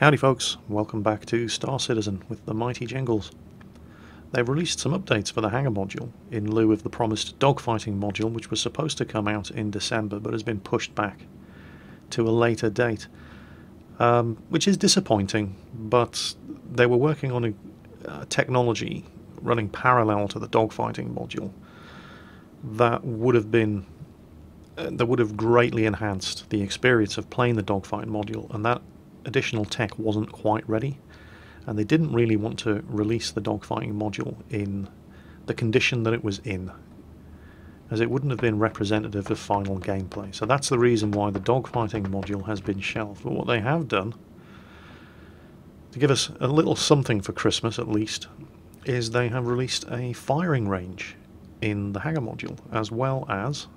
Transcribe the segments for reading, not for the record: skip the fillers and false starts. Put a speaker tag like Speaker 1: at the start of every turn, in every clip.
Speaker 1: Howdy folks, welcome back to Star Citizen with the mighty Jingles. They've released some updates for the Hangar module in lieu of the promised dogfighting module, which was supposed to come out in December but has been pushed back to a later date, which is disappointing, but they were working on a technology running parallel to the dogfighting module that would have greatly enhanced the experience of playing the dogfighting module, and that additional tech wasn't quite ready, and they didn't really want to release the dogfighting module in the condition that it was in, as it wouldn't have been representative of final gameplay. So that's the reason why the dogfighting module has been shelved. But what they have done, to give us a little something for Christmas at least, is they have released a firing range in the Hangar module, as well as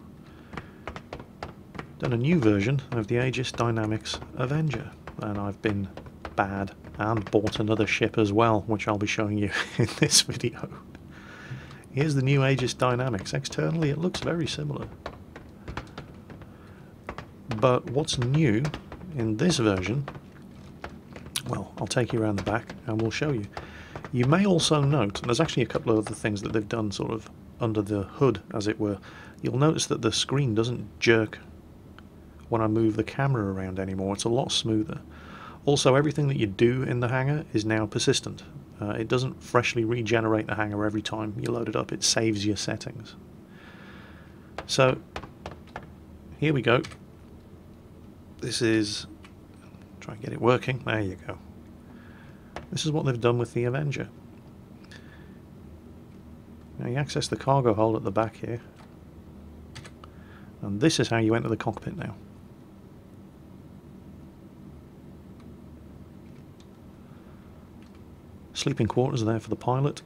Speaker 1: done a new version of the Aegis Dynamics Avenger. And I've been bad and bought another ship as well, which I'll be showing you in this video. Here's the new Aegis Dynamics. Externally it looks very similar, but what's new in this version, well, I'll take you around the back and we'll show you. You may also note, and there's actually a couple of other things that they've done sort of under the hood, as it were. You'll notice that the screen doesn't jerk when I move the camera around anymore. It's a lot smoother. Also, everything that you do in the Hangar is now persistent. It doesn't freshly regenerate the Hangar every time you load it up. It saves your settings. So here we go. This is, try and get it working. There you go. This is what they've done with the Avenger. Now you access the cargo hold at the back here, and this is how you enter the cockpit now. Sleeping quarters are there for the pilot.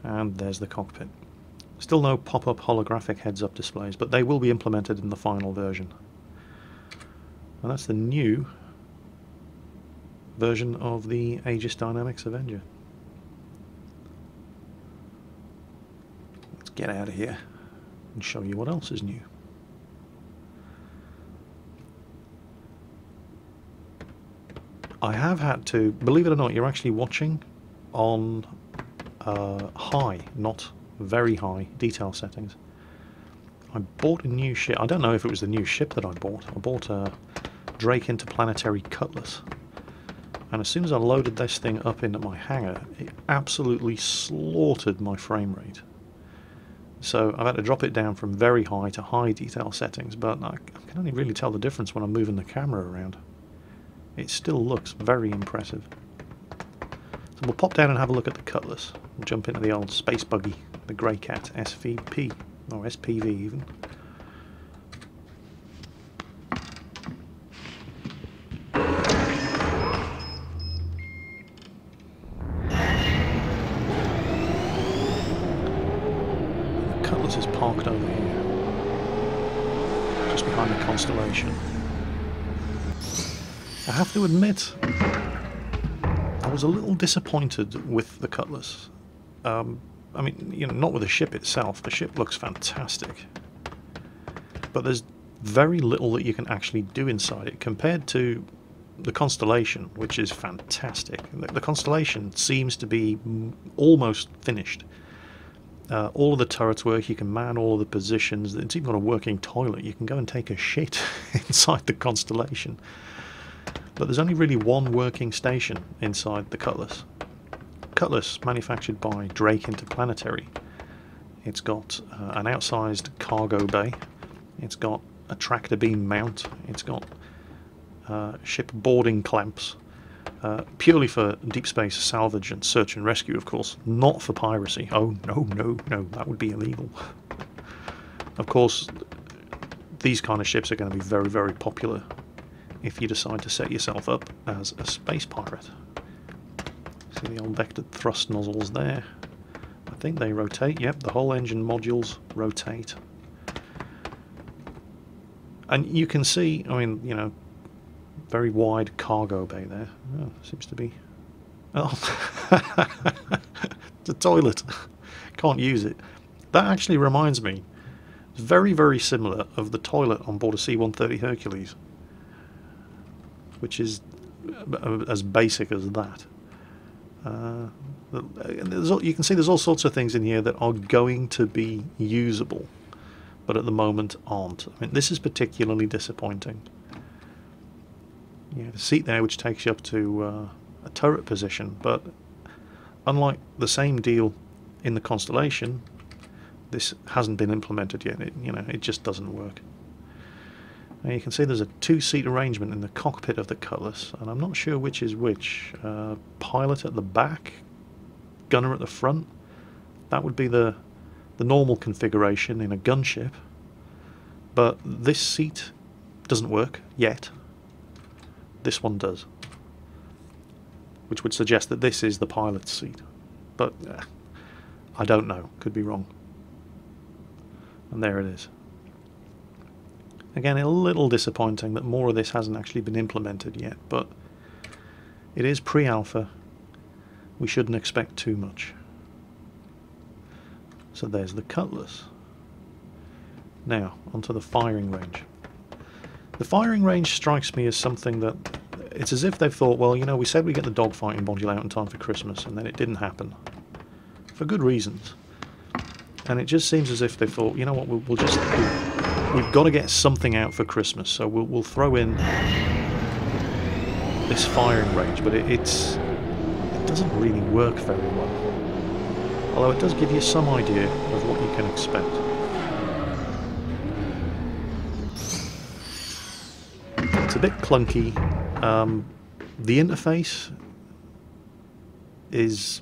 Speaker 1: And there's the cockpit. Still no pop-up holographic heads-up displays, but they will be implemented in the final version. And that's the new version of the Aegis Dynamics Avenger. Let's get out of here and show you what else is new. I have had to, believe it or not, you're actually watching on high, not very high detail settings. I bought a new ship. I don't know if it was the new ship that I bought. I bought a Drake Interplanetary Cutlass, and as soon as I loaded this thing up into my Hangar, it absolutely slaughtered my frame rate. So I've had to drop it down from very high to high detail settings, but I can only really tell the difference when I'm moving the camera around. It still looks very impressive. So we'll pop down and have a look at the Cutlass. We'll jump into the old space buggy, the Grey Cat SVP, or SPV even. The Cutlass is parked over here, just behind the Constellation. I have to admit, I was a little disappointed with the Cutlass. I mean, you know, not with the ship itself. The ship looks fantastic, but there's very little that you can actually do inside it compared to the Constellation, which is fantastic. The Constellation seems to be almost finished. All of the turrets work. You can man all of the positions. It's even got a working toilet. You can go and take a shit inside the Constellation. But there's only really one working station inside the Cutlass. Cutlass, manufactured by Drake Interplanetary. It's got an outsized cargo bay. It's got a tractor beam mount. It's got ship boarding clamps. Purely for deep space salvage and search and rescue, of course. Not for piracy. Oh, no, no, no. That would be illegal. Of course, these kind of ships are going to be very, very popular if you decide to set yourself up as a space pirate. See the old vectored thrust nozzles there. I think they rotate. Yep, the whole engine modules rotate. And you can see, I mean, you know, very wide cargo bay there. Oh, seems to be... Oh, it's a toilet. Can't use it. That actually reminds me, It's very, very similar of the toilet on board a C-130 Hercules, which is as basic as that. You can see there's all sorts of things in here that are going to be usable, but at the moment aren't. I mean, this is particularly disappointing. You have a seat there which takes you up to a turret position, but unlike the same deal in the Constellation, this hasn't been implemented yet. It just doesn't work. Now you can see there's a two-seat arrangement in the cockpit of the Cutlass, and I'm not sure which is which. Pilot at the back, gunner at the front. That would be the normal configuration in a gunship, but this seat doesn't work yet. This one does, which would suggest that this is the pilot's seat, but I don't know, could be wrong. And there it is. Again, a little disappointing that more of this hasn't actually been implemented yet, but it is pre-alpha. We shouldn't expect too much. So there's the Cutlass. Now, onto the firing range. The firing range strikes me as something that, it's as if they've thought, well, we said we'd get the dogfighting module out in time for Christmas, and then it didn't happen. For good reasons. And it just seems as if they thought, you know what, we've got to get something out for Christmas, so we'll throw in this firing range, but it doesn't really work very well. Although it does give you some idea of what you can expect. It's a bit clunky. The interface is,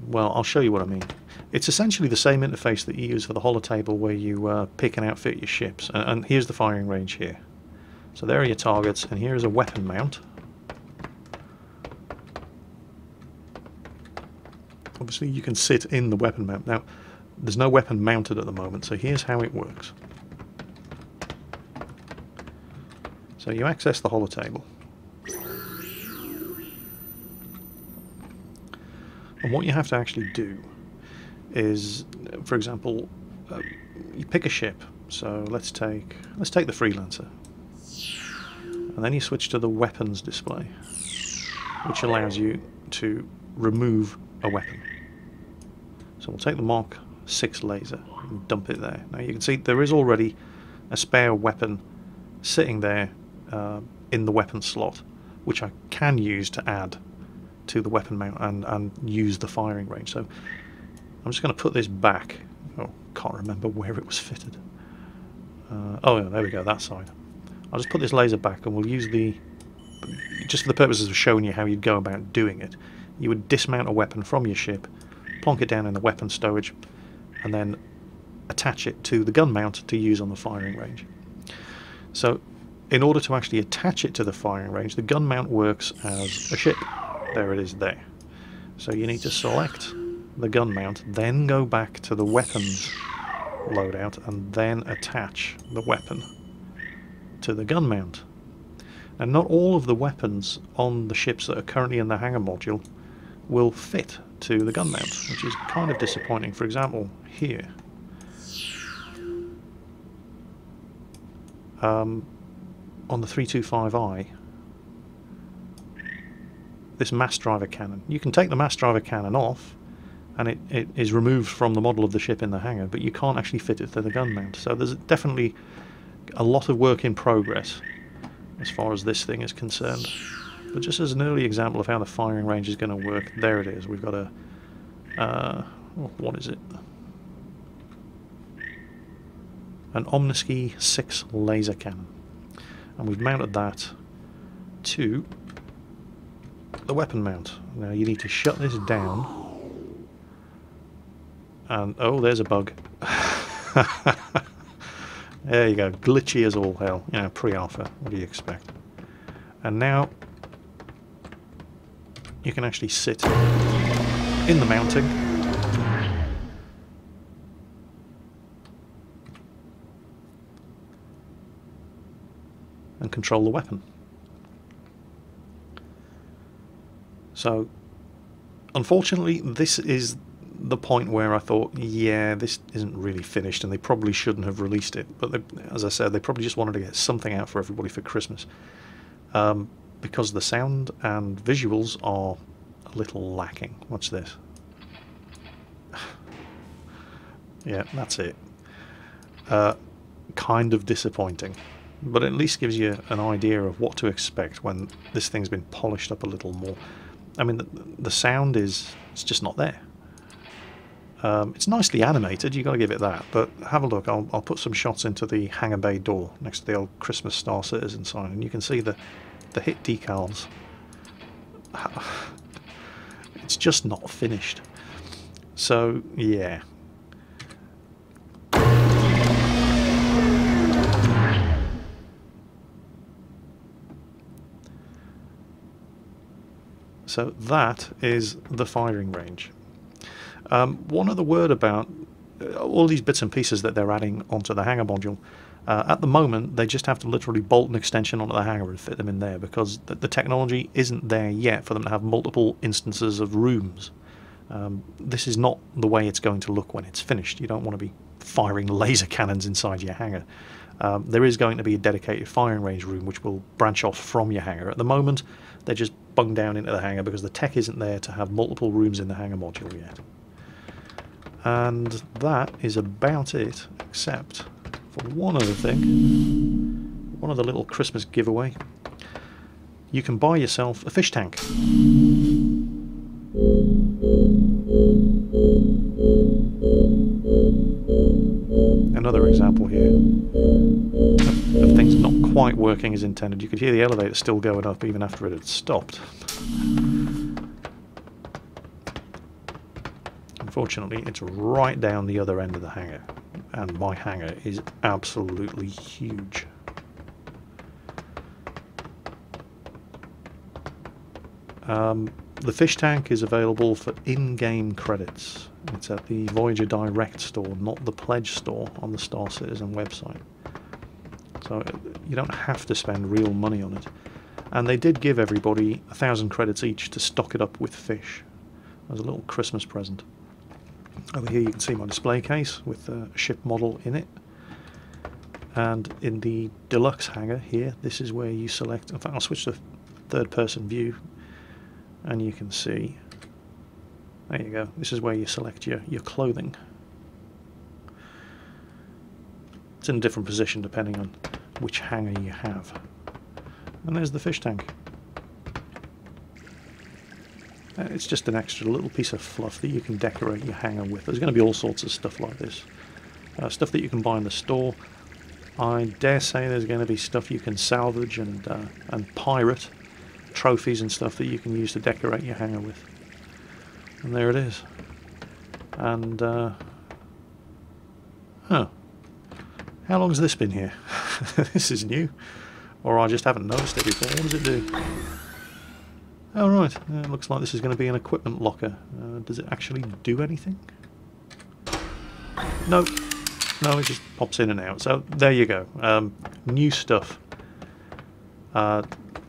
Speaker 1: well, I'll show you what I mean. It's essentially the same interface that you use for the holotable where you pick and outfit your ships. And here's the firing range here. So there are your targets, and here is a weapon mount. Obviously you can sit in the weapon mount. Now, there's no weapon mounted at the moment, so here's how it works. So you access the holotable. And what you have to actually do is, for example, you pick a ship. So let's take the Freelancer, and then you switch to the weapons display, which allows you to remove a weapon. So we'll take the Mark 6 laser and dump it there. Now you can see there is already a spare weapon sitting there in the weapon slot, which I can use to add to the weapon mount and use the firing range. So I'm just going to put this back. Oh, can't remember where it was fitted. Oh yeah, there we go, that side. I'll just put this laser back, and we'll use just for the purposes of showing you how you'd go about doing it. You would dismount a weapon from your ship, plonk it down in the weapon stowage, and then attach it to the gun mount to use on the firing range. So in order to actually attach it to the firing range, the gun mount works as a ship. There it is there. So you need to select the gun mount, then go back to the weapons loadout, and then attach the weapon to the gun mount. And not all of the weapons on the ships that are currently in the Hangar module will fit to the gun mount, which is kind of disappointing. For example, here, on the 325i, this mass driver cannon, you can take the mass driver cannon off, and it is removed from the model of the ship in the hangar, but you can't actually fit it to the gun mount. So there's definitely a lot of work in progress as far as this thing is concerned. But just as an early example of how the firing range is going to work, there it is. We've got a what is it? An Omnisky 6 laser cannon, and we've mounted that to the weapon mount. Now you need to shut this down. And oh, there's a bug. There you go, glitchy as all hell. Pre-alpha, what do you expect? And now you can actually sit in the mounting and control the weapon. So unfortunately, this is the point where I thought, yeah, this isn't really finished, and they probably shouldn't have released it. But they, as I said, they probably just wanted to get something out for everybody for Christmas, because the sound and visuals are a little lacking. Watch this. Yeah, that's it. Kind of disappointing, but at least gives you an idea of what to expect when this thing's been polished up a little more. I mean, the sound it's just not there. It's nicely animated, you got to give it that, but have a look. I'll put some shots into the hangar bay door next to the old Christmas Star Citizen sign, and you can see the hit decals. It's just not finished. So yeah. So that is the firing range. One other word about all these bits and pieces that they're adding onto the hangar module. At the moment, they just have to literally bolt an extension onto the hangar and fit them in there, because the technology isn't there yet for them to have multiple instances of rooms. This is not the way it's going to look when it's finished. You don't want to be firing laser cannons inside your hangar. There is going to be a dedicated firing range room which will branch off from your hangar. At the moment, they just bung down into the hangar because the tech isn't there to have multiple rooms in the hangar module yet. And that is about it, except for one other thing, one other little Christmas giveaway. You can buy yourself a fish tank. Another example here of things not quite working as intended. You could hear the elevator still going up even after it had stopped. Unfortunately, it's right down the other end of the hangar, and my hangar is absolutely huge. The fish tank is available for in-game credits. It's at the Voyager Direct store, not the Pledge store on the Star Citizen website. So you don't have to spend real money on it. And they did give everybody 1,000 credits each to stock it up with fish as a little Christmas present. Over here you can see my display case with a ship model in it. And in the deluxe hangar here, this is where you select, in fact I'll switch to third person view, and you can see, there you go, this is where you select your clothing. It's in a different position depending on which hangar you have. And there's the fish tank. It's just an extra little piece of fluff that you can decorate your hangar with. There's going to be all sorts of stuff like this. Stuff that you can buy in the store. I dare say there's going to be stuff you can salvage and pirate. Trophies and stuff that you can use to decorate your hangar with. And there it is. And, huh. How long has this been here? This is new. Or I just haven't noticed it before. What does it do? Oh right, it looks like this is going to be an equipment locker. Does it actually do anything? No, it just pops in and out. So there you go. New stuff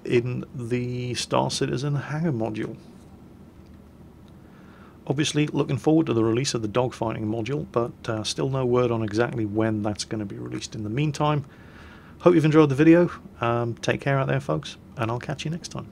Speaker 1: in the Star Citizen hangar module. Obviously looking forward to the release of the dogfighting module, but still no word on exactly when that's going to be released. In the meantime, hope you've enjoyed the video. Take care out there folks, and I'll catch you next time.